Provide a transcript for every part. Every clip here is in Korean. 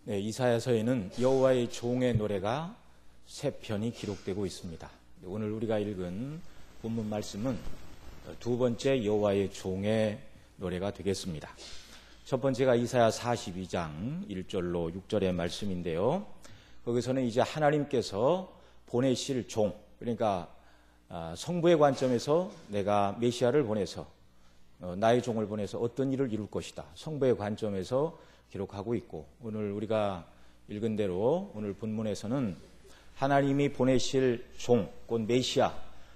네, 이사야서에는 여호와의 종의 노래가 세 편이 기록되고 있습니다. 오늘 우리가 읽은 본문 말씀은 두 번째 여호와의 종의 노래가 되겠습니다. 첫 번째가 이사야 42장 1절로 6절의 말씀인데요. 거기서는 이제 하나님께서 보내실 종, 그러니까 성부의 관점에서 내가 메시아를 보내서 나의 종을 보내서 어떤 일을 이룰 것이다. 성부의 관점에서 기록하고 있고, 오늘 우리가 읽은 대로 오늘 본문에서는 하나님이 보내실 종, 곧 메시아,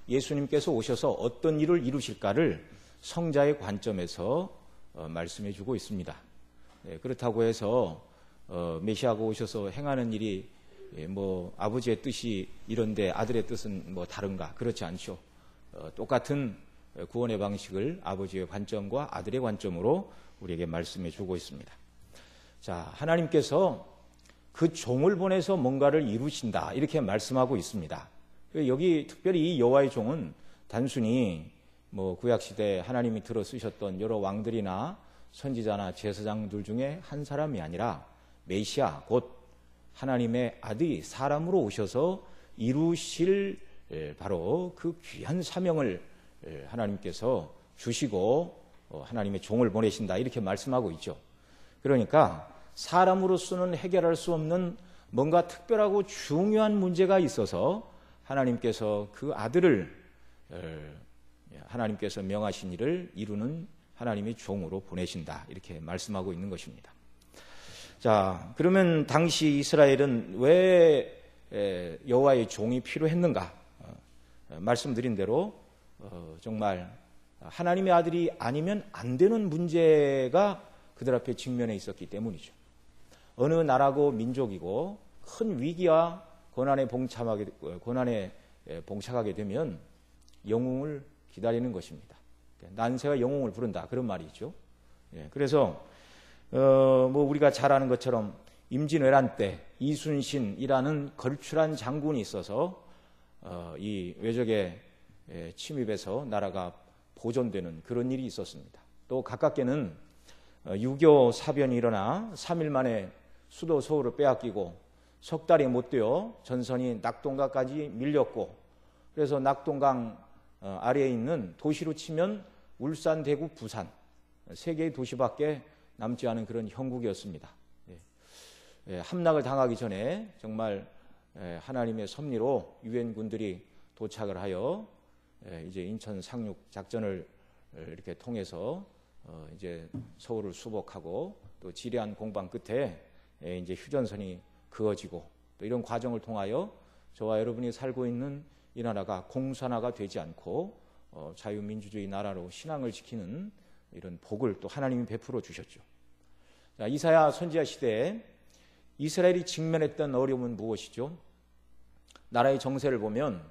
예수님께서 오셔서 어떤 일을 이루실까를 성자의 관점에서 말씀해 주고 있습니다. 그렇다고 해서 메시아가 오셔서 행하는 일이 아버지의 뜻이 이런데 아들의 뜻은 다른가? 그렇지 않죠. 똑같은 구원의 방식을 아버지의 관점과 아들의 관점으로 우리에게 말씀해 주고 있습니다. 자, 하나님께서 그 종을 보내서 뭔가를 이루신다, 이렇게 말씀하고 있습니다. 여기 특별히 이 여호와의 종은 단순히 구약시대 하나님이 들어 쓰셨던 여러 왕들이나 선지자나 제사장들 중에 한 사람이 아니라 메시아, 곧 하나님의 아들이 사람으로 오셔서 이루실 바로 그 귀한 사명을 하나님께서 주시고 하나님의 종을 보내신다, 이렇게 말씀하고 있죠. 그러니까 사람으로서는 해결할 수 없는 뭔가 특별하고 중요한 문제가 있어서 하나님께서 그 아들을 하나님께서 명하신 일을 이루는 하나님의 종으로 보내신다, 이렇게 말씀하고 있는 것입니다. 자, 그러면 당시 이스라엘은 왜 여호와의 종이 필요했는가? 말씀드린 대로 정말 하나님의 아들이 아니면 안 되는 문제가 그들 앞에 직면해 있었기 때문이죠. 어느 나라고 민족이고 큰 위기와 고난에 봉착하게 되면 영웅을 기다리는 것입니다. 난세가 영웅을 부른다, 그런 말이 있죠. 그래서 우리가 잘 아는 것처럼 임진왜란 때 이순신이라는 걸출한 장군이 있어서 이 외적의 침입에서 나라가 보존되는 그런 일이 있었습니다. 또 가깝게는 6.25 사변이 일어나 3일 만에 수도 서울을 빼앗기고 석 달이 못 되어 전선이 낙동강까지 밀렸고, 그래서 낙동강 아래에 있는 도시로 치면 울산, 대구, 부산 세 개의 도시밖에 남지 않은 그런 형국이었습니다. 함락을 당하기 전에 정말 하나님의 섭리로 유엔군들이 도착을 하여 이제 인천 상륙 작전을 이렇게 통해서 이제 서울을 수복하고 또 지리한 공방 끝에 이제 휴전선이 그어지고, 또 이런 과정을 통하여 저와 여러분이 살고 있는 이 나라가 공산화가 되지 않고 자유민주주의 나라로 신앙을 지키는 이런 복을 또 하나님이 베풀어 주셨죠. 자, 이사야 선지자 시대에 이스라엘이 직면했던 어려움은 무엇이죠? 나라의 정세를 보면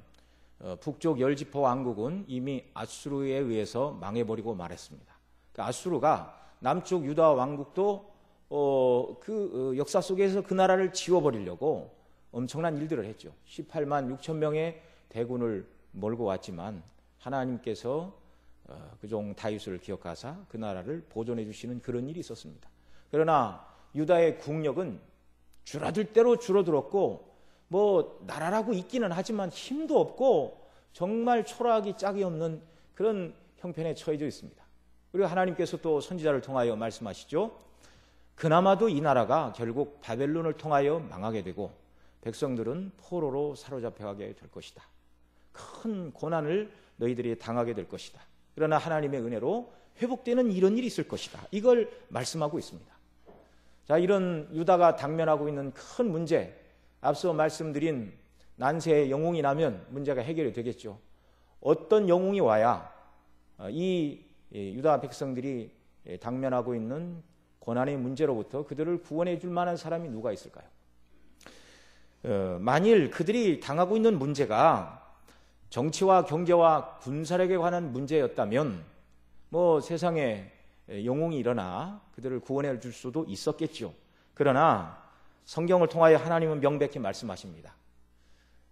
북쪽 열지파 왕국은 이미 아수르에 의해서 망해버리고 말았습니다. 그러니까 아수르가 남쪽 유다 왕국도 그 역사 속에서 그 나라를 지워버리려고 엄청난 일들을 했죠. 18만 6천 명의 대군을 몰고 왔지만 하나님께서 그 종 다윗을 기억하사 그 나라를 보존해 주시는 그런 일이 있었습니다. 그러나 유다의 국력은 줄어들 대로 줄어들었고, 나라라고 있기는 하지만 힘도 없고 정말 초라하기 짝이 없는 그런 형편에 처해져 있습니다. 그리고 하나님께서 또 선지자를 통하여 말씀하시죠. 그나마도 이 나라가 결국 바벨론을 통하여 망하게 되고 백성들은 포로로 사로잡혀가게 될 것이다. 큰 고난을 너희들이 당하게 될 것이다. 그러나 하나님의 은혜로 회복되는 이런 일이 있을 것이다. 이걸 말씀하고 있습니다. 자, 이런 유다가 당면하고 있는 큰 문제, 앞서 말씀드린 난세의 영웅이 나면 문제가 해결이 되겠죠. 어떤 영웅이 와야 이 유다 백성들이 당면하고 있는 고난의 문제로부터 그들을 구원해 줄 만한 사람이 누가 있을까요? 만일 그들이 당하고 있는 문제가 정치와 경제와 군사력에 관한 문제였다면 세상에 영웅이 일어나 그들을 구원해 줄 수도 있었겠죠. 그러나 성경을 통하여 하나님은 명백히 말씀하십니다.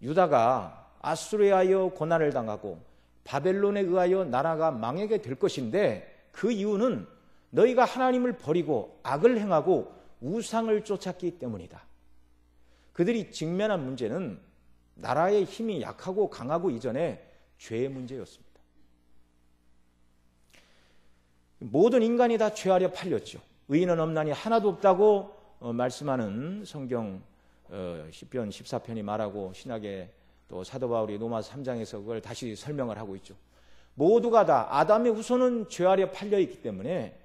유다가 아수르에 의하여 고난을 당하고 바벨론에 의하여 나라가 망하게 될 것인데, 그 이유는 너희가 하나님을 버리고 악을 행하고 우상을 쫓았기 때문이다. 그들이 직면한 문제는 나라의 힘이 약하고 강하고 이전에 죄의 문제였습니다. 모든 인간이 다 죄아래 팔렸죠. 의인은 없나니 하나도 없다고 말씀하는 성경 시편 14편이 말하고 신약의 또 사도 바울이 로마서 3장에서 그걸 다시 설명을 하고 있죠. 모두가 다 아담의 후손은 죄 아래 팔려 있기 때문에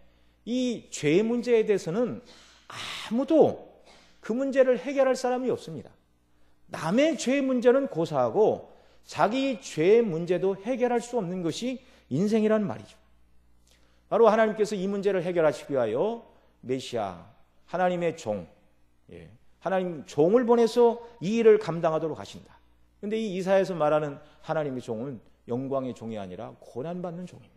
이 죄의 문제에 대해서는 아무도 그 문제를 해결할 사람이 없습니다. 남의 죄의 문제는 고사하고 자기 죄의 문제도 해결할 수 없는 것이 인생이라는 말이죠. 바로 하나님께서 이 문제를 해결하시기 위하여 메시아, 하나님의 종, 하나님 종을 보내서 이 일을 감당하도록 하신다. 그런데 이 이사야에서 말하는 하나님의 종은 영광의 종이 아니라 고난받는 종입니다.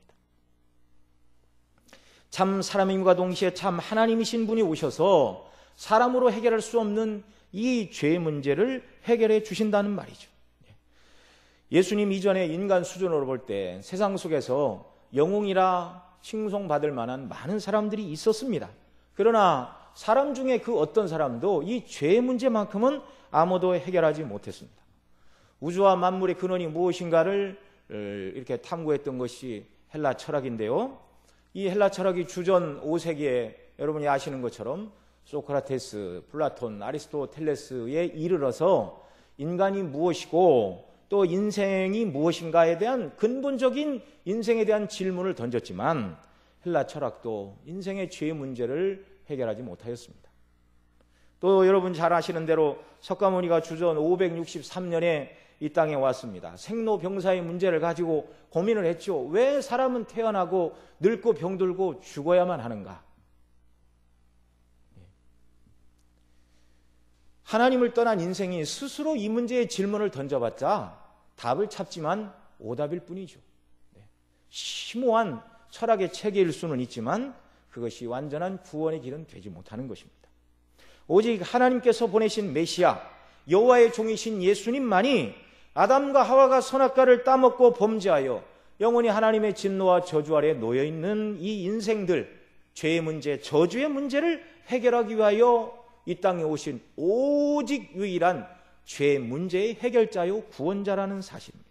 참 사람임과 동시에 참 하나님이신 분이 오셔서 사람으로 해결할 수 없는 이 죄의 문제를 해결해 주신다는 말이죠. 예수님 이전에 인간 수준으로 볼 때 세상 속에서 영웅이라 칭송받을 만한 많은 사람들이 있었습니다. 그러나 사람 중에 그 어떤 사람도 이 죄의 문제만큼은 아무도 해결하지 못했습니다. 우주와 만물의 근원이 무엇인가를 이렇게 탐구했던 것이 헬라 철학인데요. 이 헬라 철학이 주전 5세기에 여러분이 아시는 것처럼 소크라테스, 플라톤, 아리스토텔레스에 이르러서 인간이 무엇이고 또 인생이 무엇인가에 대한 근본적인 인생에 대한 질문을 던졌지만 헬라 철학도 인생의 죄의 문제를 해결하지 못하였습니다. 또 여러분 잘 아시는 대로 석가모니가 주전 563년에 이 땅에 왔습니다. 생로병사의 문제를 가지고 고민을 했죠. 왜 사람은 태어나고 늙고 병들고 죽어야만 하는가? 하나님을 떠난 인생이 스스로 이 문제의 질문을 던져봤자 답을 찾지만 오답일 뿐이죠. 심오한 철학의 체계일 수는 있지만 그것이 완전한 구원의 길은 되지 못하는 것입니다. 오직 하나님께서 보내신 메시아, 여호와의 종이신 예수님만이 아담과 하와가 선악과를 따먹고 범죄하여 영원히 하나님의 진노와 저주 아래 놓여있는 이 인생들, 죄의 문제, 저주의 문제를 해결하기 위하여 이 땅에 오신 오직 유일한 죄 문제의 해결자요 구원자라는 사실입니다.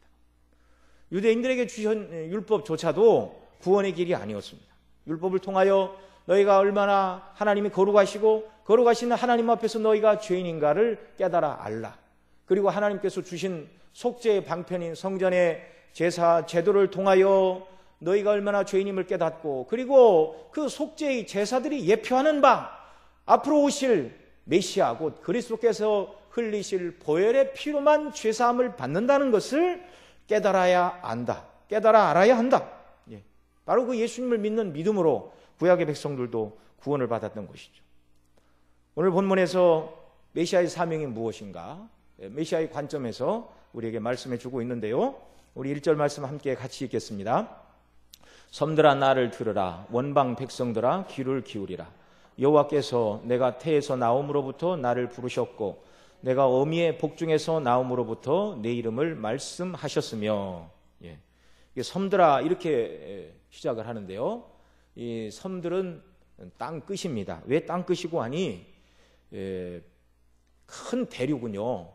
유대인들에게 주신 율법조차도 구원의 길이 아니었습니다. 율법을 통하여 너희가 얼마나 하나님이 거룩하시고 거룩하신 하나님 앞에서 너희가 죄인인가를 깨달아 알라. 그리고 하나님께서 주신 속죄의 방편인 성전의 제사 제도를 통하여 너희가 얼마나 죄인임을 깨닫고 그리고 그 속죄의 제사들이 예표하는 바 앞으로 오실 메시아 곧 그리스도께서 흘리실 보혈의 피로만 죄사함을 받는다는 것을 깨달아야 안다. 깨달아 알아야 한다. 바로 그 예수님을 믿는 믿음으로 구약의 백성들도 구원을 받았던 것이죠. 오늘 본문에서 메시아의 사명이 무엇인가? 메시아의 관점에서 우리에게 말씀해 주고 있는데요. 우리 1절 말씀 함께 같이 읽겠습니다. 섬들아 나를 들으라. 원방 백성들아 귀를 기울이라. 여호와께서 내가 태에서 나옴으로부터 나를 부르셨고 내가 어미의 복중에서 나옴으로부터 내 이름을 말씀하셨으며. 섬들아 이렇게 시작을 하는데요. 이 섬들은 땅끝입니다. 왜 땅끝이고 하니 큰 대륙은요.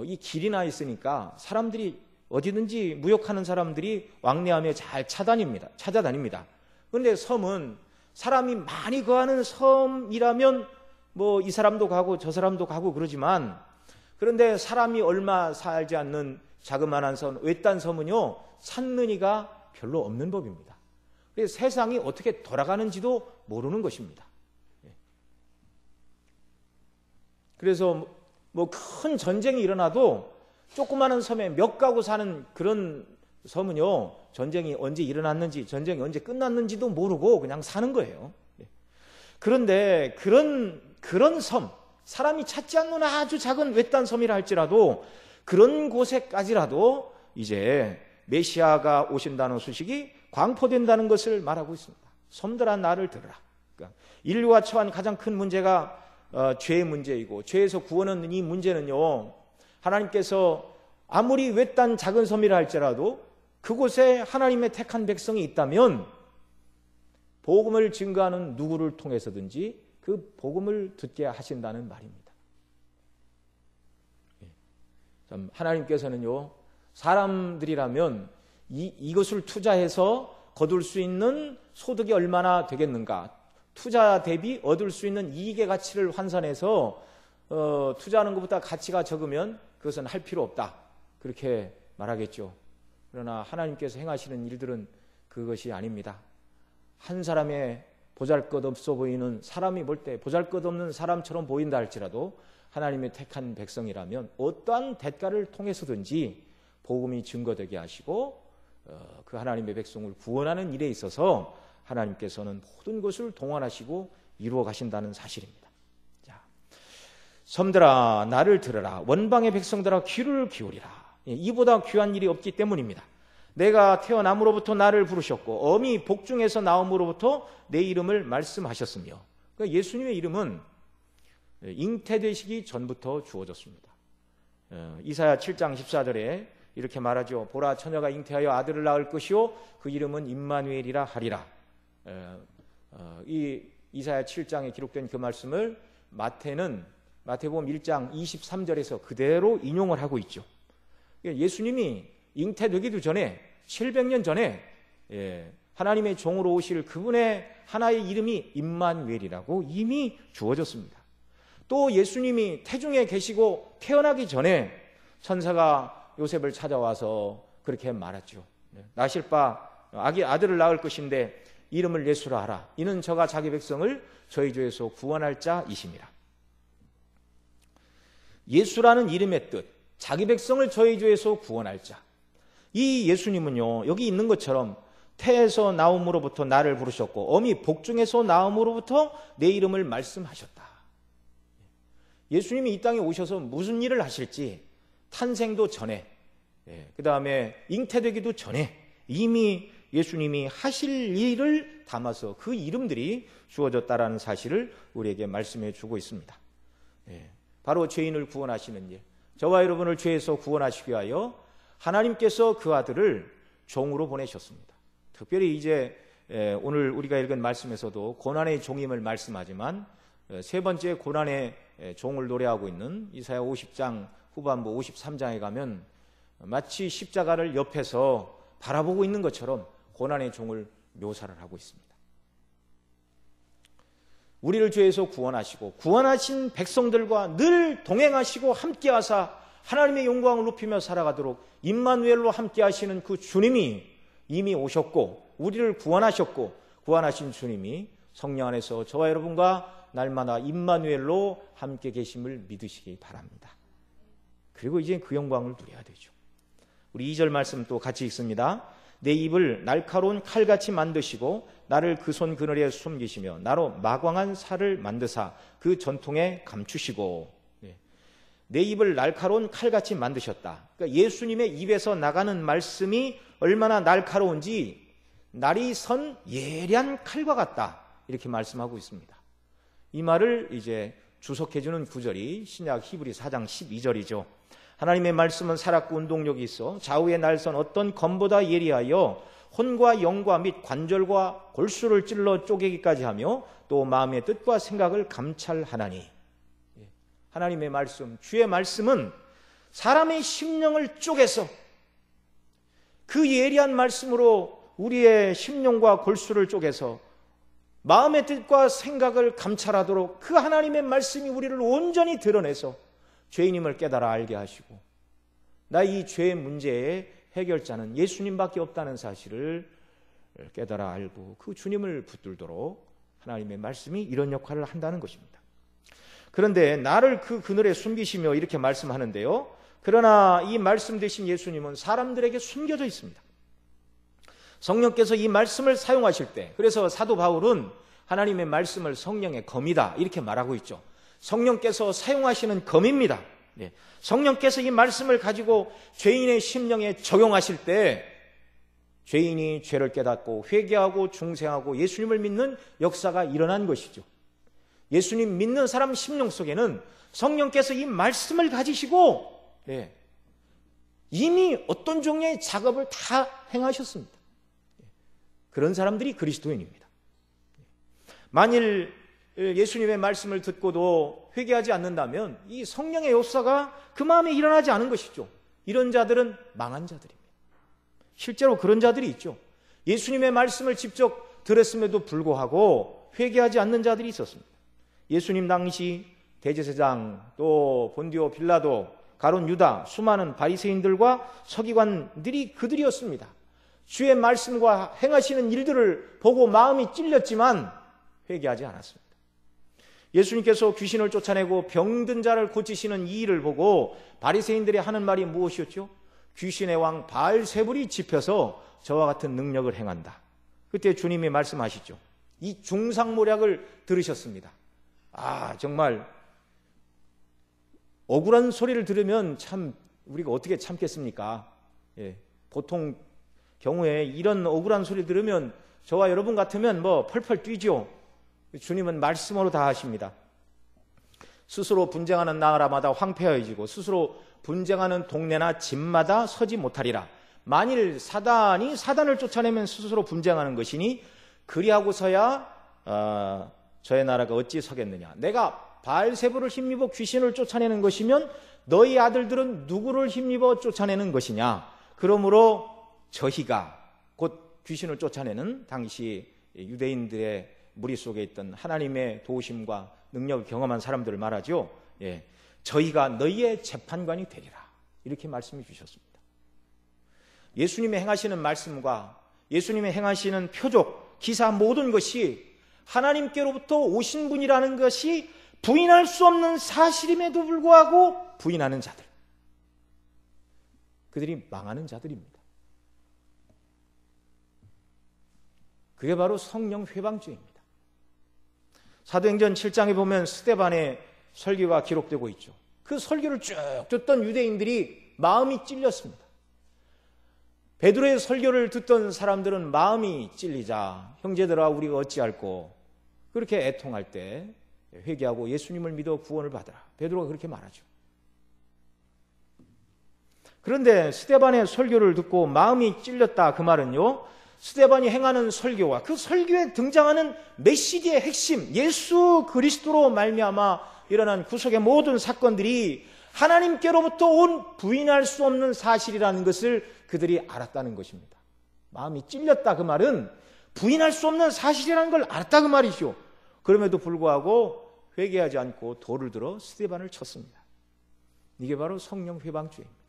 이 길이 나 있으니까 사람들이 어디든지 무역하는 사람들이 왕래하며 잘 찾아다닙니다. 그런데 섬은 사람이 많이 거하는 섬이라면 뭐 이 사람도 가고 저 사람도 가고 그러지만 그런데 사람이 얼마 살지 않는 자그마한 섬, 외딴 섬은요 산느니가 별로 없는 법입니다. 그래서 세상이 어떻게 돌아가는지도 모르는 것입니다. 그래서 뭐 큰 전쟁이 일어나도 조그마한 섬에 몇 가구 사는 그런 섬은요 전쟁이 언제 일어났는지 전쟁이 언제 끝났는지도 모르고 그냥 사는 거예요. 그런데 그런 섬, 사람이 찾지 않는 아주 작은 외딴 섬이라 할지라도 그런 곳에까지라도 이제 메시아가 오신다는 소식이 광포된다는 것을 말하고 있습니다. 섬들아 나를 들으라. 그러니까 인류가 처한 가장 큰 문제가 죄의 문제이고 죄에서 구원 얻는 이 문제는요 하나님께서 아무리 외딴 작은 섬이라 할지라도 그곳에 하나님의 택한 백성이 있다면 복음을 증거하는 누구를 통해서든지 그 복음을 듣게 하신다는 말입니다. 참 하나님께서는요, 사람들이라면 이것을 투자해서 거둘 수 있는 소득이 얼마나 되겠는가, 투자 대비 얻을 수 있는 이익의 가치를 환산해서 투자하는 것보다 가치가 적으면 그것은 할 필요 없다, 그렇게 말하겠죠. 그러나 하나님께서 행하시는 일들은 그것이 아닙니다. 한 사람의 보잘것없어 보이는, 사람이 볼 때 보잘것없는 사람처럼 보인다 할지라도 하나님의 택한 백성이라면 어떠한 대가를 통해서든지 복음이 증거되게 하시고 그 하나님의 백성을 구원하는 일에 있어서 하나님께서는 모든 것을 동원하시고 이루어 가신다는 사실입니다. 자, 섬들아 나를 들으라, 원방의 백성들아 귀를 기울이라. 이보다 귀한 일이 없기 때문입니다. 내가 태어남으로부터 나를 부르셨고 어미 복중에서 나옴으로부터 내 이름을 말씀하셨으며, 그러니까 예수님의 이름은 잉태되시기 전부터 주어졌습니다. 이사야 7장 14절에 이렇게 말하죠. 보라, 처녀가 잉태하여 아들을 낳을 것이요 그 이름은 임마누엘이라 하리라. 이 이사야 7장에 기록된 그 말씀을 마태복음 1장 23절에서 그대로 인용을 하고 있죠. 예수님이 잉태되기도 전에 700년 전에 하나님의 종으로 오실 그분의 하나의 이름이 임마누엘이라고 이미 주어졌습니다. 또 예수님이 태중에 계시고 태어나기 전에 천사가 요셉을 찾아와서 그렇게 말했죠. 나실 바 아들을 낳을 것인데 이름을 예수라 하라. 이는 저가 자기 백성을 저희 죄에서 구원할 자이심이라. 예수라는 이름의 뜻, 자기 백성을 저희 죄에서 구원할 자. 이 예수님은요, 여기 있는 것처럼 태에서 나옴으로부터 나를 부르셨고 어미 복중에서 나옴으로부터 내 이름을 말씀하셨다. 예수님이 이 땅에 오셔서 무슨 일을 하실지 탄생도 전에, 그 다음에 잉태되기도 전에 이미 예수님이 하실 일을 담아서 그 이름들이 주어졌다라는 사실을 우리에게 말씀해 주고 있습니다. 바로 죄인을 구원하시는 일, 저와 여러분을 죄에서 구원하시기 위하여 하나님께서 그 아들을 종으로 보내셨습니다. 특별히 이제 오늘 우리가 읽은 말씀에서도 고난의 종임을 말씀하지만 세 번째 고난의 종을 노래하고 있는 이사야 50장 후반부 53장에 가면 마치 십자가를 옆에서 바라보고 있는 것처럼 고난의 종을 묘사를 하고 있습니다. 우리를 죄에서 구원하시고 구원하신 백성들과 늘 동행하시고 함께하사 하나님의 영광을 높이며 살아가도록 임마누엘로 함께하시는 그 주님이 이미 오셨고 우리를 구원하셨고 구원하신 주님이 성령 안에서 저와 여러분과 날마다 임마누엘로 함께 계심을 믿으시기 바랍니다. 그리고 이제 그 영광을 누려야 되죠. 우리 2절 말씀 또 같이 읽습니다. 내 입을 날카로운 칼같이 만드시고 나를 그 손 그늘에 숨기시며 나로 마광한 살을 만드사 그 전통에 감추시고. 내 입을 날카로운 칼같이 만드셨다. 그러니까 예수님의 입에서 나가는 말씀이 얼마나 날카로운지 날이 선 예리한 칼과 같다, 이렇게 말씀하고 있습니다. 이 말을 이제 주석해주는 구절이 신약 히브리 4장 12절이죠. 하나님의 말씀은 살았고 운동력이 있어 좌우의 날선 어떤 검보다 예리하여 혼과 영과 및 관절과 골수를 찔러 쪼개기까지 하며 또 마음의 뜻과 생각을 감찰하나니. 하나님의 말씀, 주의 말씀은 사람의 심령을 쪼개서 그 예리한 말씀으로 우리의 심령과 골수를 쪼개서 마음의 뜻과 생각을 감찰하도록 그 하나님의 말씀이 우리를 온전히 드러내서 죄인임을 깨달아 알게 하시고 나 이 죄의 문제의 해결자는 예수님밖에 없다는 사실을 깨달아 알고 그 주님을 붙들도록 하나님의 말씀이 이런 역할을 한다는 것입니다. 그런데 나를 그 그늘에 숨기시며 이렇게 말씀하는데요. 그러나 이 말씀 되신 예수님은 사람들에게 숨겨져 있습니다. 성령께서 이 말씀을 사용하실 때, 그래서 사도 바울은 하나님의 말씀을 성령의 검이다 이렇게 말하고 있죠. 성령께서 사용하시는 검입니다. 성령께서 이 말씀을 가지고 죄인의 심령에 적용하실 때 죄인이 죄를 깨닫고 회개하고 중생하고 예수님을 믿는 역사가 일어난 것이죠. 예수님 믿는 사람 심령 속에는 성령께서 이 말씀을 가지시고 이미 어떤 종류의 작업을 다 행하셨습니다. 그런 사람들이 그리스도인입니다. 만일 예수님의 말씀을 듣고도 회개하지 않는다면 이 성령의 역사가 그 마음에 일어나지 않은 것이죠. 이런 자들은 망한 자들입니다. 실제로 그런 자들이 있죠. 예수님의 말씀을 직접 들었음에도 불구하고 회개하지 않는 자들이 있었습니다. 예수님 당시 대제사장, 또 본디오 빌라도, 가룟 유다, 수많은 바리새인들과 서기관들이 그들이었습니다. 주의 말씀과 행하시는 일들을 보고 마음이 찔렸지만 회개하지 않았습니다. 예수님께서 귀신을 쫓아내고 병든 자를 고치시는 이 일을 보고 바리새인들이 하는 말이 무엇이었죠? 귀신의 왕 바알세불이 집혀서 저와 같은 능력을 행한다. 그때 주님이 말씀하시죠. 이 중상모략을 들으셨습니다. 정말 억울한 소리를 들으면 참 우리가 어떻게 참겠습니까? 보통 경우에 이런 억울한 소리 들으면 저와 여러분 같으면 펄펄 뛰죠. 주님은 말씀으로 다 하십니다. 스스로 분쟁하는 나라마다 황폐해지고 스스로 분쟁하는 동네나 집마다 서지 못하리라. 만일 사단이 사단을 쫓아내면 스스로 분쟁하는 것이니 그리하고서야 저의 나라가 어찌 서겠느냐. 내가 바알세불을 힘입어 귀신을 쫓아내는 것이면 너희 아들들은 누구를 힘입어 쫓아내는 것이냐. 그러므로 저희가 곧 귀신을 쫓아내는 당시 유대인들의 무리 속에 있던 하나님의 도우심과 능력을 경험한 사람들을 말하죠. 저희가 너희의 재판관이 되리라. 이렇게 말씀해 주셨습니다. 예수님의 행하시는 말씀과 예수님의 행하시는 표적, 기사 모든 것이 하나님께로부터 오신 분이라는 것이 부인할 수 없는 사실임에도 불구하고 부인하는 자들, 그들이 망하는 자들입니다. 그게 바로 성령 회방죄입니다. 사도행전 7장에 보면 스데반의 설교가 기록되고 있죠. 그 설교를 쭉 듣던 유대인들이 마음이 찔렸습니다. 베드로의 설교를 듣던 사람들은 마음이 찔리자 형제들아 우리가 어찌할꼬 그렇게 애통할 때 회개하고 예수님을 믿어 구원을 받으라. 베드로가 그렇게 말하죠. 그런데 스데반의 설교를 듣고 마음이 찔렸다. 그 말은요, 스데반이 행하는 설교와 그 설교에 등장하는 메시지의 핵심, 예수 그리스도로 말미암아 일어난 구속의 모든 사건들이 하나님께로부터 온 부인할 수 없는 사실이라는 것을 그들이 알았다는 것입니다. 마음이 찔렸다. 그 말은 부인할 수 없는 사실이라는 걸 알았다. 그 말이죠. 그럼에도 불구하고 회개하지 않고 돌을 들어 스데반을 쳤습니다. 이게 바로 성령 회방죄입니다.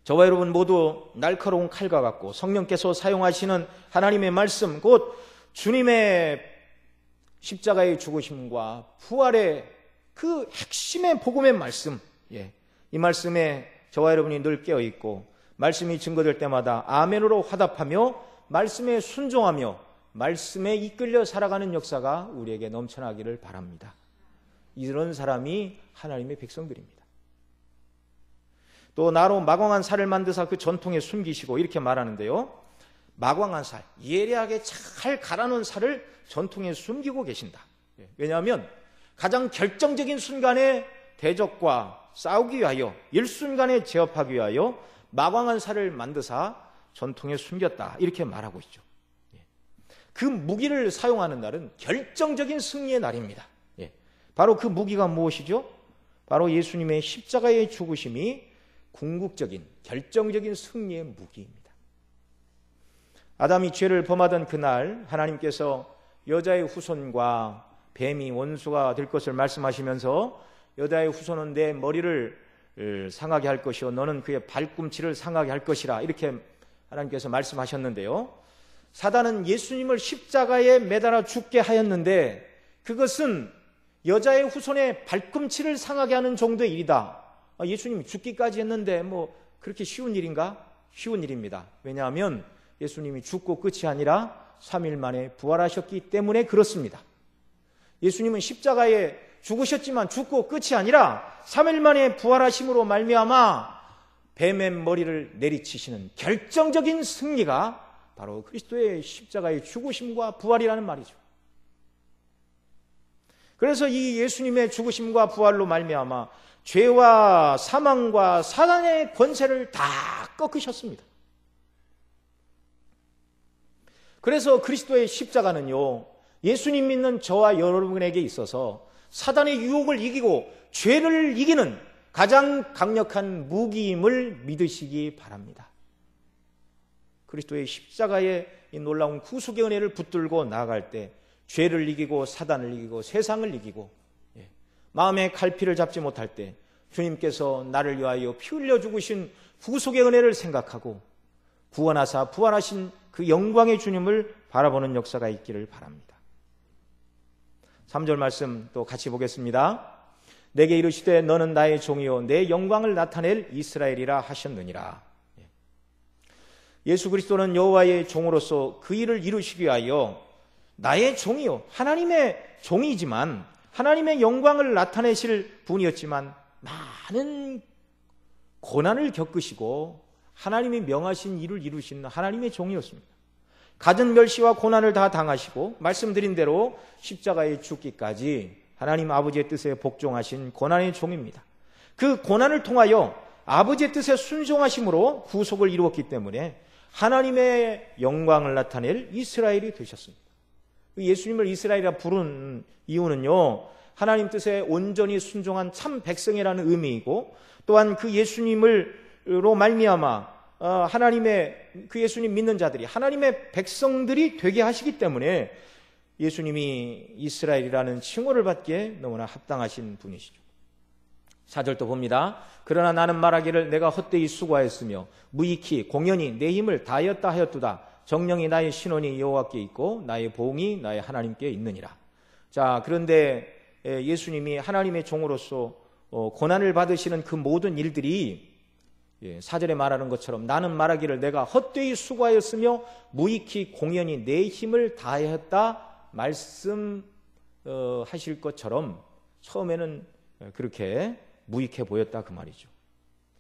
저와 여러분 모두 날카로운 칼과 같고 성령께서 사용하시는 하나님의 말씀, 곧 주님의 십자가의 죽으심과 부활의 그 핵심의 복음의 말씀, 이 말씀에 저와 여러분이 늘 깨어있고 말씀이 증거될 때마다 아멘으로 화답하며 말씀에 순종하며 말씀에 이끌려 살아가는 역사가 우리에게 넘쳐나기를 바랍니다. 이런 사람이 하나님의 백성들입니다. 또 나로 마광한 살을 만드사 그 전통에 숨기시고 이렇게 말하는데요, 마광한 살, 예리하게 잘 갈아놓은 살을 전통에 숨기고 계신다. 왜냐하면 가장 결정적인 순간에 대적과 싸우기 위하여, 일순간에 제압하기 위하여 마광한 살을 만드사 전통에 숨겼다. 이렇게 말하고 있죠. 그 무기를 사용하는 날은 결정적인 승리의 날입니다. 바로 그 무기가 무엇이죠? 바로 예수님의 십자가의 죽으심이 궁극적인 결정적인 승리의 무기입니다. 아담이 죄를 범하던 그날 하나님께서 여자의 후손과 뱀이 원수가 될 것을 말씀하시면서 여자의 후손은 내 머리를 상하게 할 것이요 너는 그의 발꿈치를 상하게 할 것이라 이렇게 하나님께서 말씀하셨는데요, 사단은 예수님을 십자가에 매달아 죽게 하였는데 그것은 여자의 후손의 발꿈치를 상하게 하는 정도의 일이다. 예수님이 죽기까지 했는데 그렇게 쉬운 일인가? 쉬운 일입니다. 왜냐하면 예수님이 죽고 끝이 아니라 3일 만에 부활하셨기 때문에 그렇습니다. 예수님은 십자가에 죽으셨지만 죽고 끝이 아니라 3일 만에 부활하심으로 말미암아 뱀의 머리를 내리치시는 결정적인 승리가 바로 그리스도의 십자가의 죽으심과 부활이라는 말이죠. 그래서 이 예수님의 죽으심과 부활로 말미암아 죄와 사망과 사단의 권세를 다 꺾으셨습니다. 그래서 그리스도의 십자가는요, 예수님 믿는 저와 여러분에게 있어서 사단의 유혹을 이기고 죄를 이기는 가장 강력한 무기임을 믿으시기 바랍니다. 그리스도의 십자가의 이 놀라운 구속의 은혜를 붙들고 나아갈 때 죄를 이기고 사단을 이기고 세상을 이기고 마음의 갈피를 잡지 못할 때 주님께서 나를 위하여 피 흘려 죽으신 구속의 은혜를 생각하고 구원하사 부활하신 그 영광의 주님을 바라보는 역사가 있기를 바랍니다. 3절 말씀 또 같이 보겠습니다. 내게 이르시되 너는 나의 종이요 내 영광을 나타낼 이스라엘이라 하셨느니라. 예수 그리스도는 여호와의 종으로서 그 일을 이루시기 위하여 나의 종이요, 하나님의 종이지만 하나님의 영광을 나타내실 분이었지만 많은 고난을 겪으시고 하나님이 명하신 일을 이루신 하나님의 종이었습니다. 갖은 멸시와 고난을 다 당하시고 말씀드린 대로 십자가에 죽기까지 하나님 아버지의 뜻에 복종하신 고난의 종입니다. 그 고난을 통하여 아버지의 뜻에 순종하심으로 구속을 이루었기 때문에 하나님의 영광을 나타낼 이스라엘이 되셨습니다. 예수님을 이스라엘이라 부른 이유는요, 하나님 뜻에 온전히 순종한 참 백성이라는 의미이고 또한 그 예수님으로 말미암아 하나님의 그 예수님 믿는 자들이 하나님의 백성들이 되게 하시기 때문에 예수님이 이스라엘이라는 칭호를 받기에 너무나 합당하신 분이시죠. 4절도 봅니다. 그러나 나는 말하기를 내가 헛되이 수고하였으며 무익히 공연히 내 힘을 다하였다 하였도다. 정령이 나의 신원이 여호와께 있고 나의 보응이 나의 하나님께 있느니라. 자, 그런데 예수님이 하나님의 종으로서 고난을 받으시는 그 모든 일들이 4절에 말하는 것처럼 나는 말하기를 내가 헛되이 수고하였으며 무익히 공연히 내 힘을 다하였다 말씀하실 것처럼 처음에는 그렇게 무익해 보였다 그 말이죠.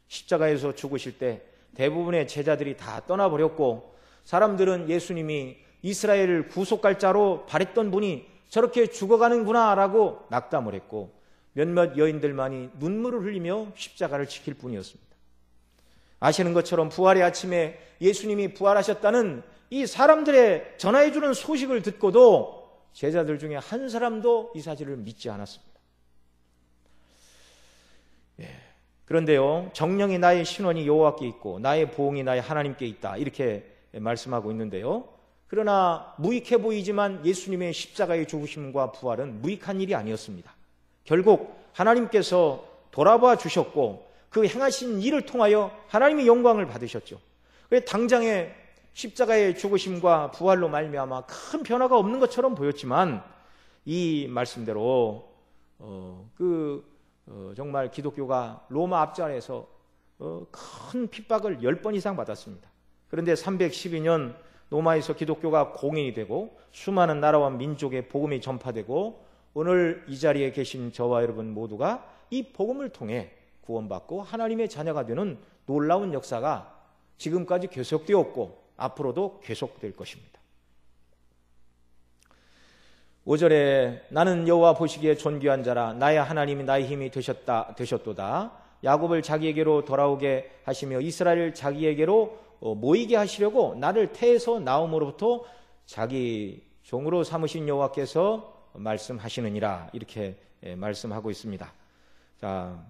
십자가에서 죽으실 때 대부분의 제자들이 다 떠나버렸고 사람들은 예수님이 이스라엘을 구속할 자로 바랬던 분이 저렇게 죽어가는구나 라고 낙담을 했고 몇몇 여인들만이 눈물을 흘리며 십자가를 지킬 뿐이었습니다. 아시는 것처럼 부활의 아침에 예수님이 부활하셨다는 이 사람들의 전해주는 소식을 듣고도 제자들 중에 한 사람도 이 사실을 믿지 않았습니다. 그런데요, 정령이 나의 신원이 여호와께 있고 나의 보응이 나의 하나님께 있다 이렇게 말씀하고 있는데요, 그러나 무익해 보이지만 예수님의 십자가의 죽으심과 부활은 무익한 일이 아니었습니다. 결국 하나님께서 돌아봐 주셨고 그 행하신 일을 통하여 하나님의 영광을 받으셨죠. 당장에 십자가의 죽으심과 부활로 말미암아 큰 변화가 없는 것처럼 보였지만 이 말씀대로 정말 기독교가 로마 앞전에서 큰 핍박을 10번 이상 받았습니다. 그런데 312년 로마에서 기독교가 공인이 되고 수많은 나라와 민족의 복음이 전파되고 오늘 이 자리에 계신 저와 여러분 모두가 이 복음을 통해 구원받고 하나님의 자녀가 되는 놀라운 역사가 지금까지 계속되었고 앞으로도 계속될 것입니다. 5절에 나는 여호와 보시기에 존귀한 자라 나의 하나님이 나의 힘이 되셨도다. 야곱을 자기에게로 돌아오게 하시며 이스라엘을 자기에게로 모이게 하시려고 나를 태에서 나옴으로부터 자기 종으로 삼으신 여호와께서 말씀하시느니라 이렇게 말씀하고 있습니다. 자,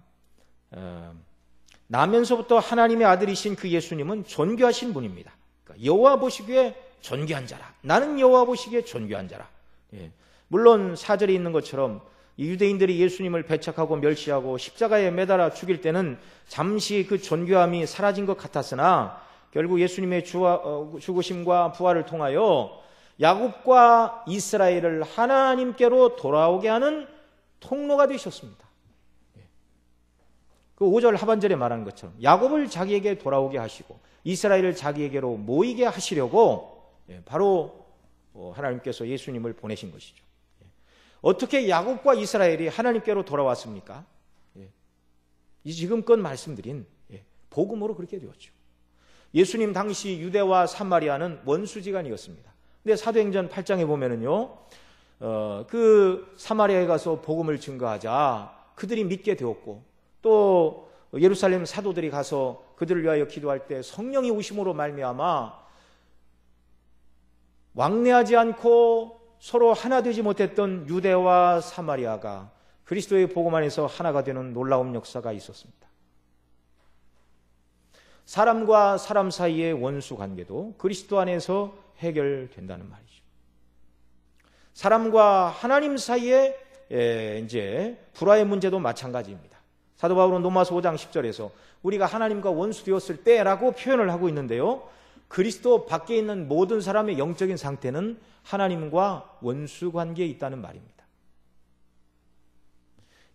나면서부터 하나님의 아들이신 그 예수님은 존귀하신 분입니다. 그러니까 여호와 보시기에 존귀한 자라. 나는 여호와 보시기에 존귀한 자라. 물론 4절에 있는 것처럼 유대인들이 예수님을 배척하고 멸시하고 십자가에 매달아 죽일 때는 잠시 그 존귀함이 사라진 것 같았으나 결국 예수님의 죽으심과 부활을 통하여 야곱과 이스라엘을 하나님께로 돌아오게 하는 통로가 되셨습니다. 그 5절 하반절에 말하는 것처럼 야곱을 자기에게 돌아오게 하시고 이스라엘을 자기에게로 모이게 하시려고 바로 하나님께서 예수님을 보내신 것이죠. 어떻게 야곱과 이스라엘이 하나님께로 돌아왔습니까? 지금껏 말씀드린 복음으로 그렇게 되었죠. 예수님 당시 유대와 사마리아는 원수지간이었습니다. 근데 사도행전 8장에 보면은요, 그 사마리아에 가서 복음을 증거하자 그들이 믿게 되었고 또 예루살렘 사도들이 가서 그들을 위하여 기도할 때 성령이 오심으로 말미암아 왕래하지 않고 서로 하나 되지 못했던 유대와 사마리아가 그리스도의 복음 안에서 하나가 되는 놀라운 역사가 있었습니다. 사람과 사람 사이의 원수 관계도 그리스도 안에서 해결된다는 말이죠. 사람과 하나님 사이에 이제 불화의 문제도 마찬가지입니다. 사도 바울은 로마서 5장 10절에서 우리가 하나님과 원수 되었을 때라고 표현을 하고 있는데요. 그리스도 밖에 있는 모든 사람의 영적인 상태는 하나님과 원수 관계에 있다는 말입니다.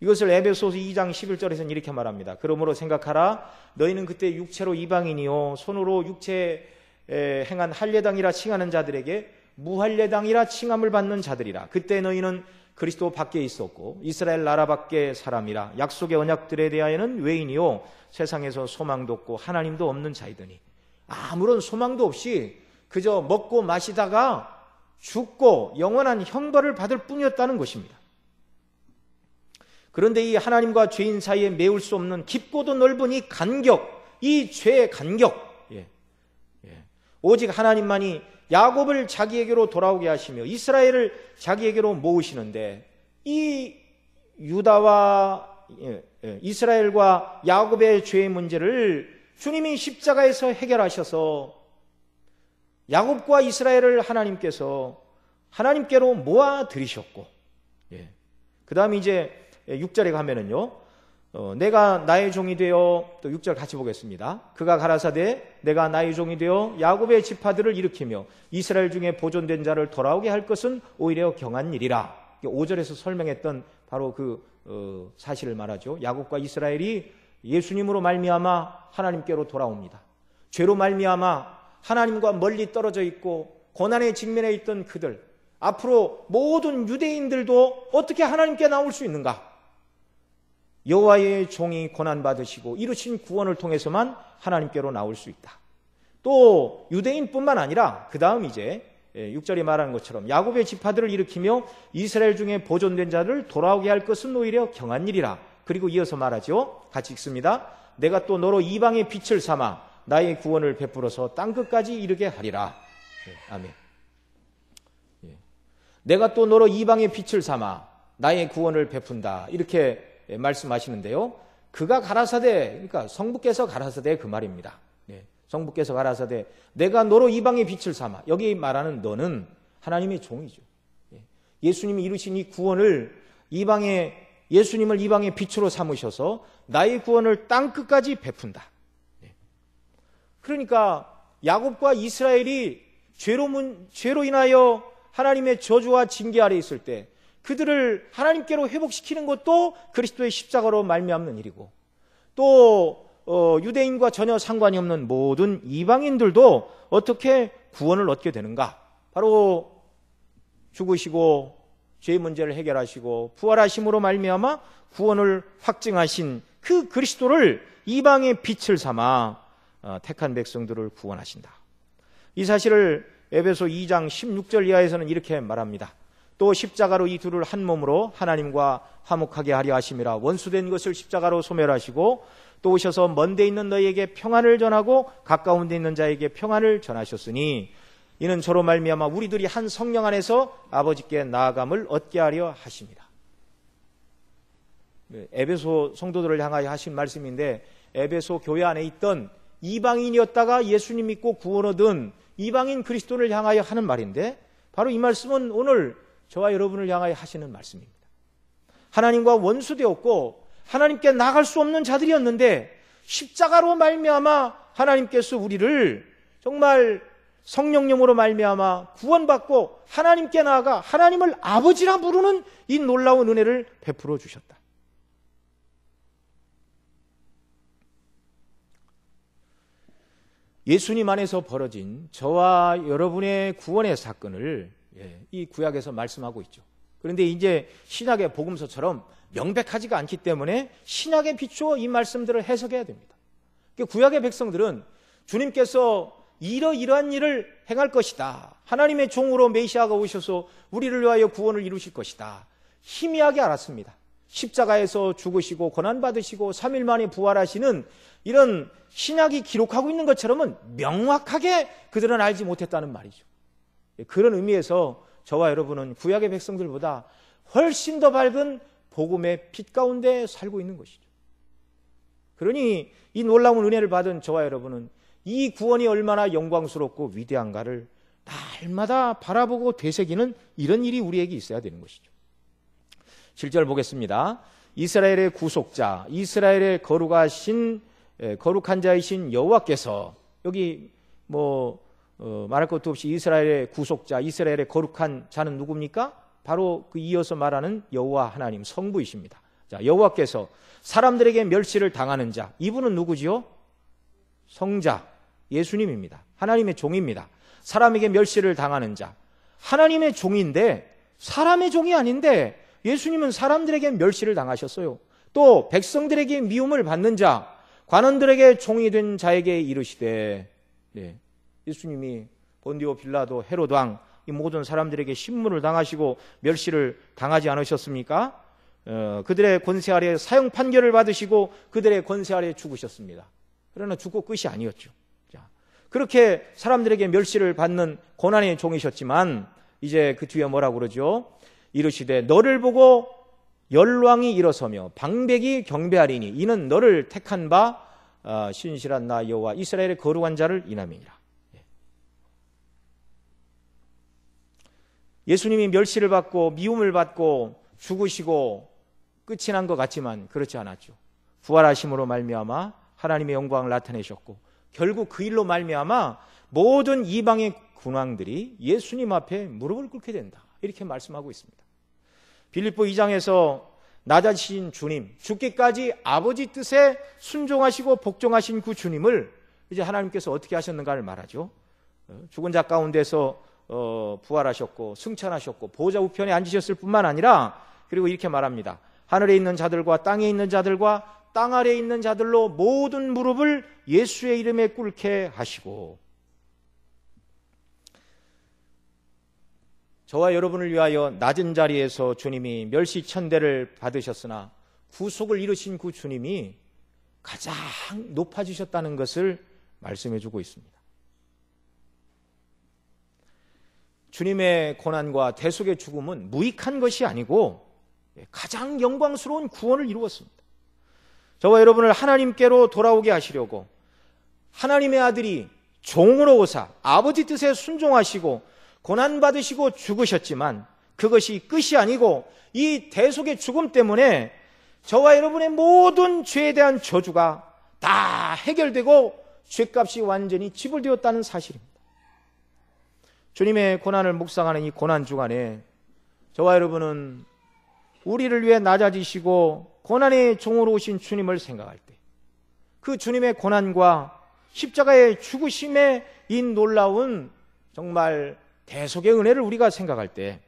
이것을 에베소서 2장 11절에서는 이렇게 말합니다. 그러므로 생각하라. 너희는 그때 육체로 이방인이요 손으로 육체에 행한 할례당이라 칭하는 자들에게 무할례당이라 칭함을 받는 자들이라. 그때 너희는 그리스도 밖에 있었고 이스라엘 나라 밖의 사람이라. 약속의 언약들에 대하여는 외인이요 세상에서 소망도 없고 하나님도 없는 자이더니. 아무런 소망도 없이 그저 먹고 마시다가 죽고 영원한 형벌을 받을 뿐이었다는 것입니다. 그런데 이 하나님과 죄인 사이에 메울 수 없는 깊고도 넓은 이 간격, 이 죄의 간격, 오직 하나님만이 야곱을 자기에게로 돌아오게 하시며 이스라엘을 자기에게로 모으시는데, 이 유다와 이스라엘과 야곱의 죄의 문제를 주님이 십자가에서 해결하셔서 야곱과 이스라엘을 하나님께로 모아 들이셨고, 그 다음에 이제 6절에 가면은요, 내가 나의 종이 되어, 또 6절 같이 보겠습니다. 그가 가라사대 내가 나의 종이 되어 야곱의 지파들을 일으키며 이스라엘 중에 보존된 자를 돌아오게 할 것은 오히려 경한 일이라. 5절에서 설명했던 바로 그 사실을 말하죠. 야곱과 이스라엘이 예수님으로 말미암아 하나님께로 돌아옵니다. 죄로 말미암아 하나님과 멀리 떨어져 있고 고난에 직면해 있던 그들, 앞으로 모든 유대인들도 어떻게 하나님께 나올 수 있는가? 여호와의 종이 고난받으시고 이루신 구원을 통해서만 하나님께로 나올 수 있다. 또 유대인뿐만 아니라 그 다음 이제 6절에 말하는 것처럼 야곱의 지파들을 일으키며 이스라엘 중에 보존된 자를 돌아오게 할 것은 오히려 경한 일이라. 그리고 이어서 말하죠. 같이 읽습니다. 내가 또 너로 이방의 빛을 삼아 나의 구원을 베풀어서 땅끝까지 이르게 하리라. 아멘. 내가 또 너로 이방의 빛을 삼아 나의 구원을 베푼다. 이렇게 말씀하시는데요. 그가 가라사대, 그러니까 성부께서 가라사대 그 말입니다. 성부께서 가라사대 내가 너로 이방의 빛을 삼아. 여기 말하는 너는 하나님의 종이죠. 예수님이 이루신 이 구원을 예수님을 이방의 빛으로 삼으셔서 나의 구원을 땅끝까지 베푼다. 그러니까 야곱과 이스라엘이 죄로 인하여 하나님의 저주와 징계 아래 있을 때 그들을 하나님께로 회복시키는 것도 그리스도의 십자가로 말미암는 일이고, 또 유대인과 전혀 상관이 없는 모든 이방인들도 어떻게 구원을 얻게 되는가? 바로 죽으시고 죄의 문제를 해결하시고 부활하심으로 말미암아 구원을 확증하신 그 그리스도를 이방의 빛을 삼아 택한 백성들을 구원하신다. 이 사실을 에베소 2장 16절 이하에서는 이렇게 말합니다. 또 십자가로 이 둘을 한 몸으로 하나님과 화목하게 하려 하심이라. 원수된 것을 십자가로 소멸하시고 또 오셔서 먼데 있는 너희에게 평안을 전하고 가까운 데 있는 자에게 평안을 전하셨으니 이는 저로 말미암아 우리들이 한 성령 안에서 아버지께 나아감을 얻게 하려 하심이라. 에베소 성도들을 향하여 하신 말씀인데, 에베소 교회 안에 있던 이방인이었다가 예수님 믿고 구원 얻은 이방인 그리스도를 향하여 하는 말인데, 바로 이 말씀은 오늘 저와 여러분을 향하여 하시는 말씀입니다. 하나님과 원수되었고 하나님께 나갈 수 없는 자들이었는데 십자가로 말미암아 하나님께서 우리를 정말 성령님으로 말미암아 구원받고 하나님께 나아가 하나님을 아버지라 부르는 이 놀라운 은혜를 베풀어 주셨다. 예수님 안에서 벌어진 저와 여러분의 구원의 사건을 이 구약에서 말씀하고 있죠. 그런데 이제 신약의 복음서처럼 명백하지가 않기 때문에 신약에 비추어 이 말씀들을 해석해야 됩니다. 구약의 백성들은 주님께서 이러이러한 일을 행할 것이다, 하나님의 종으로 메시아가 오셔서 우리를 위하여 구원을 이루실 것이다, 희미하게 알았습니다. 십자가에서 죽으시고 고난받으시고 3일 만에 부활하시는 이런 신약이 기록하고 있는 것처럼은 명확하게 그들은 알지 못했다는 말이죠. 그런 의미에서 저와 여러분은 구약의 백성들보다 훨씬 더 밝은 복음의 빛 가운데 살고 있는 것이죠. 그러니 이 놀라운 은혜를 받은 저와 여러분은 이 구원이 얼마나 영광스럽고 위대한가를 날마다 바라보고 되새기는 이런 일이 우리에게 있어야 되는 것이죠. 7절 보겠습니다. 이스라엘의 구속자, 이스라엘의 거룩한 자이신 여호와께서, 여기 말할 것도 없이 이스라엘의 구속자, 이스라엘의 거룩한 자는 누굽니까? 바로 그 이어서 말하는 여호와 하나님 성부이십니다. 자, 여호와께서 사람들에게 멸시를 당하는 자, 이분은 누구지요? 성자, 예수님입니다. 하나님의 종입니다. 사람에게 멸시를 당하는 자, 하나님의 종인데 사람의 종이 아닌데 예수님은 사람들에게 멸시를 당하셨어요. 또 백성들에게 미움을 받는 자, 관원들에게 종이 된 자에게 이르시되, 예수님이 본디오 빌라도 헤롯 왕 이 모든 사람들에게 신문을 당하시고 멸시를 당하지 않으셨습니까? 그들의 권세 아래 사형 판결을 받으시고 그들의 권세 아래 죽으셨습니다. 그러나 죽고 끝이 아니었죠. 자, 그렇게 사람들에게 멸시를 받는 고난의 종이셨지만 이제 그 뒤에 뭐라고 그러죠? 이르시되 너를 보고 열왕이 일어서며 방백이 경배하리니 이는 너를 택한 바 신실한 나 여호와 이스라엘의 거룩한 자를 인함이니라. 예수님이 멸시를 받고 미움을 받고 죽으시고 끝이 난 것 같지만 그렇지 않았죠. 부활하심으로 말미암아 하나님의 영광을 나타내셨고 결국 그 일로 말미암아 모든 이방의 군왕들이 예수님 앞에 무릎을 꿇게 된다, 이렇게 말씀하고 있습니다. 빌립보 2장에서 낮아지신 주님, 죽기까지 아버지 뜻에 순종하시고 복종하신 그 주님을 이제 하나님께서 어떻게 하셨는가를 말하죠. 죽은 자 가운데서 부활하셨고 승천하셨고 보좌 우편에 앉으셨을 뿐만 아니라, 그리고 이렇게 말합니다. 하늘에 있는 자들과 땅에 있는 자들과 땅 아래에 있는 자들로 모든 무릎을 예수의 이름에 꿇게 하시고, 저와 여러분을 위하여 낮은 자리에서 주님이 멸시천대를 받으셨으나 구속을 이루신 그 주님이 가장 높아지셨다는 것을 말씀해 주고 있습니다. 주님의 고난과 대속의 죽음은 무익한 것이 아니고 가장 영광스러운 구원을 이루었습니다. 저와 여러분을 하나님께로 돌아오게 하시려고 하나님의 아들이 종으로 오사 아버지 뜻에 순종하시고 고난받으시고 죽으셨지만 그것이 끝이 아니고 이 대속의 죽음 때문에 저와 여러분의 모든 죄에 대한 저주가 다 해결되고 죄값이 완전히 지불되었다는 사실입니다. 주님의 고난을 묵상하는 이 고난 주간에 저와 여러분은 우리를 위해 낮아지시고 고난의 종으로 오신 주님을 생각할 때, 그 주님의 고난과 십자가의 죽으심의 이 놀라운 정말 대속의 은혜를 우리가 생각할 때,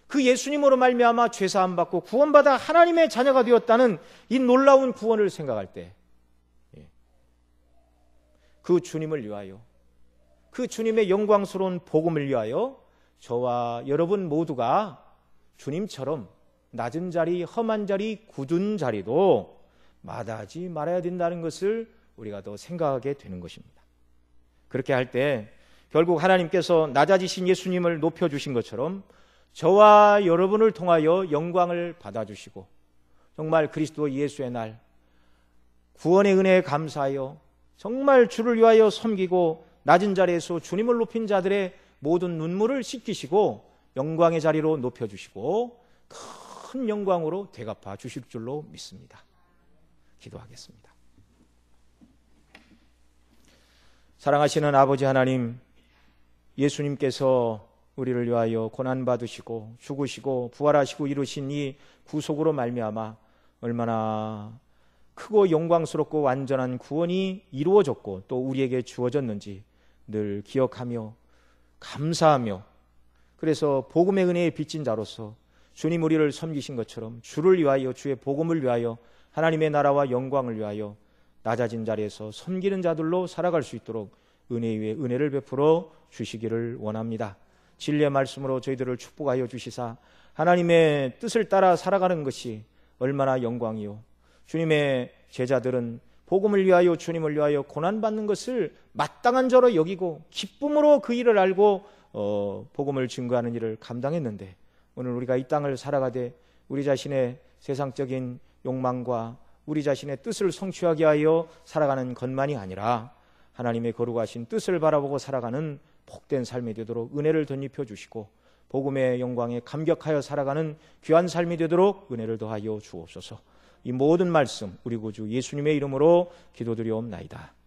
그 예수님으로 말미암아 죄사함 받고 구원받아 하나님의 자녀가 되었다는 이 놀라운 구원을 생각할 때, 그 주님을 위하여, 그 주님의 영광스러운 복음을 위하여 저와 여러분 모두가 주님처럼 낮은 자리, 험한 자리, 굳은 자리도 마다하지 말아야 된다는 것을 우리가 더 생각하게 되는 것입니다. 그렇게 할 때 결국 하나님께서 낮아지신 예수님을 높여주신 것처럼 저와 여러분을 통하여 영광을 받아주시고 정말 그리스도 예수의 날 구원의 은혜에 감사하여 정말 주를 위하여 섬기고 낮은 자리에서 주님을 높인 자들의 모든 눈물을 씻기시고 영광의 자리로 높여주시고 큰 영광으로 대갚아 주실 줄로 믿습니다. 기도하겠습니다. 사랑하시는 아버지 하나님, 예수님께서 우리를 위하여 고난받으시고 죽으시고 부활하시고 이루신 이 구속으로 말미암아 얼마나 크고 영광스럽고 완전한 구원이 이루어졌고 또 우리에게 주어졌는지 늘 기억하며 감사하며, 그래서 복음의 은혜에 빚진 자로서 주님 우리를 섬기신 것처럼 주를 위하여, 주의 복음을 위하여, 하나님의 나라와 영광을 위하여 낮아진 자리에서 섬기는 자들로 살아갈 수 있도록 은혜 위에 은혜를 베풀어 주시기를 원합니다. 진리의 말씀으로 저희들을 축복하여 주시사 하나님의 뜻을 따라 살아가는 것이 얼마나 영광이요, 주님의 제자들은 복음을 위하여 주님을 위하여 고난받는 것을 마땅한 자로 여기고 기쁨으로 그 일을 알고 복음을 증거하는 일을 감당했는데 오늘 우리가 이 땅을 살아가되 우리 자신의 세상적인 욕망과 우리 자신의 뜻을 성취하게 하여 살아가는 것만이 아니라 하나님의 거룩하신 뜻을 바라보고 살아가는 복된 삶이 되도록 은혜를 덧입혀 주시고 복음의 영광에 감격하여 살아가는 귀한 삶이 되도록 은혜를 더하여 주옵소서. 이 모든 말씀 우리 구주 예수님의 이름으로 기도드리옵나이다.